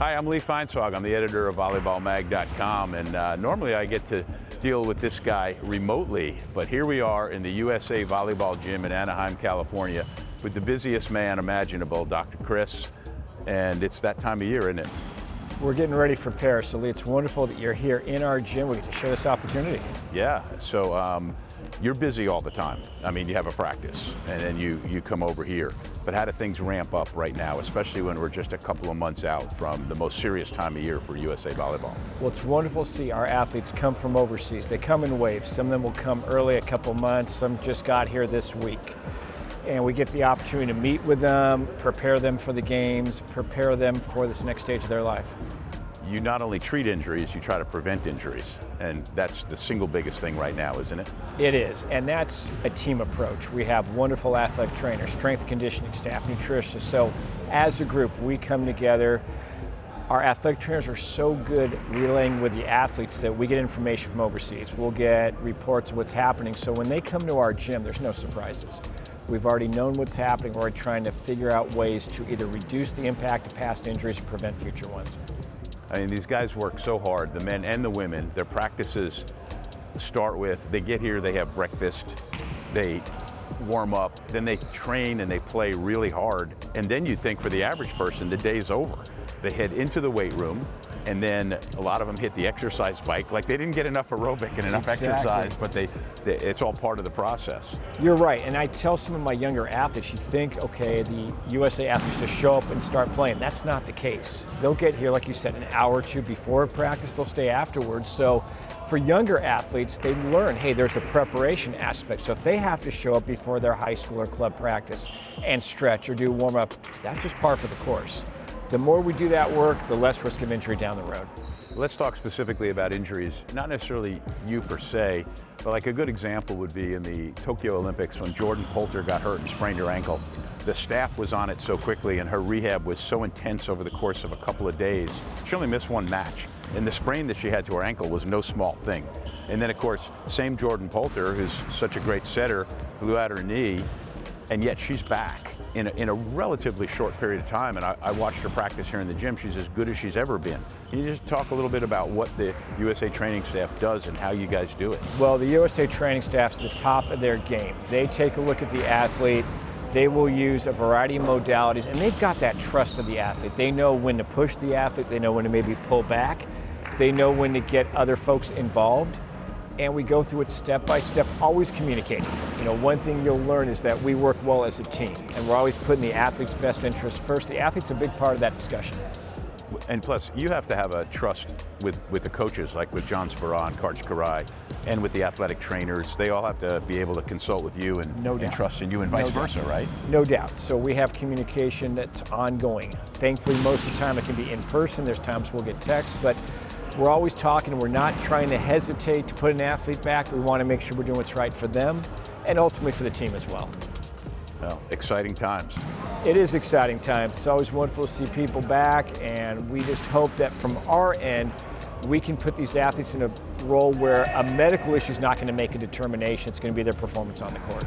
Hi, I'm Lee Feinswag. I'm the editor of VolleyballMag.com, and normally I get to deal with this guy remotely, but here we are in the USA Volleyball Gym in Anaheim, California, with the busiest man imaginable, Dr. Chris, and it's that time of year, isn't it? We're getting ready for Paris, so Lee, it's wonderful that you're here in our gym. We get to share this opportunity. Yeah, so you're busy all the time. I mean, you have a practice, and then you come over here. But how do things ramp up right now, especially when we're just a couple of months out from the most serious time of year for USA Volleyball? Well, it's wonderful to see our athletes come from overseas. They come in waves. Some of them will come early, a couple months. Some just got here this week. And we get the opportunity to meet with them, prepare them for the games, prepare them for this next stage of their life. You not only treat injuries, you try to prevent injuries. And that's the single biggest thing right now, isn't it? It is, and that's a team approach. We have wonderful athletic trainers, strength conditioning staff, nutritionists. So as a group, we come together. Our athletic trainers are so good relaying with the athletes that we get information from overseas. We'll get reports of what's happening. So when they come to our gym, there's no surprises. We've already known what's happening. We're trying to figure out ways to either reduce the impact of past injuries or prevent future ones. I mean, these guys work so hard, the men and the women. Their practices start with, they get here, they have breakfast, they warm up, then they train and they play really hard. And then you think for the average person, the day's over. They head into the weight room, and then a lot of them hit the exercise bike. Like, they didn't get enough aerobic and enough exercise, but it's all part of the process. You're right, and I tell some of my younger athletes, you think, okay, the USA athletes just show up and start playing. That's not the case. They'll get here, like you said, an hour or two before practice, they'll stay afterwards. So for younger athletes, they learn, hey, there's a preparation aspect. So if they have to show up before their high school or club practice and stretch or do warm up, that's just par for the course. The more we do that work, the less risk of injury down the road. Let's talk specifically about injuries, not necessarily you per se, but like a good example would be in the Tokyo Olympics when Jordan Poulter got hurt and sprained her ankle. The staff was on it so quickly and her rehab was so intense over the course of a couple of days. She only missed one match, and the sprain that she had to her ankle was no small thing. And then, of course, same Jordan Poulter, who's such a great setter, blew out her knee, and yet she's back in a relatively short period of time. And I watched her practice here in the gym. She's as good as she's ever been. Can you just talk a little bit about what the USA training staff does and how you guys do it? Well, the USA training staff's the top of their game. They take a look at the athlete. They will use a variety of modalities, and they've got that trust of the athlete. They know when to push the athlete. They know when to maybe pull back. They know when to get other folks involved. And we go through it step by step, always communicating. You know, one thing you'll learn is that we work well as a team, and we're always putting the athlete's best interest first. The athlete's a big part of that discussion. And plus, you have to have a trust with the coaches, like with John Spera and Karch Kiraly, and with the athletic trainers. They all have to be able to consult with you and trust in you, and vice versa, right? No doubt. So we have communication that's ongoing. Thankfully, most of the time it can be in person. There's times we'll get texts, but we're always talking. We're not trying to hesitate to put an athlete back. We want to make sure we're doing what's right for them and ultimately for the team as well. Well, exciting times. It is exciting times. It's always wonderful to see people back, and we just hope that from our end, we can put these athletes in a role where a medical issue is not going to make a determination. It's going to be their performance on the court.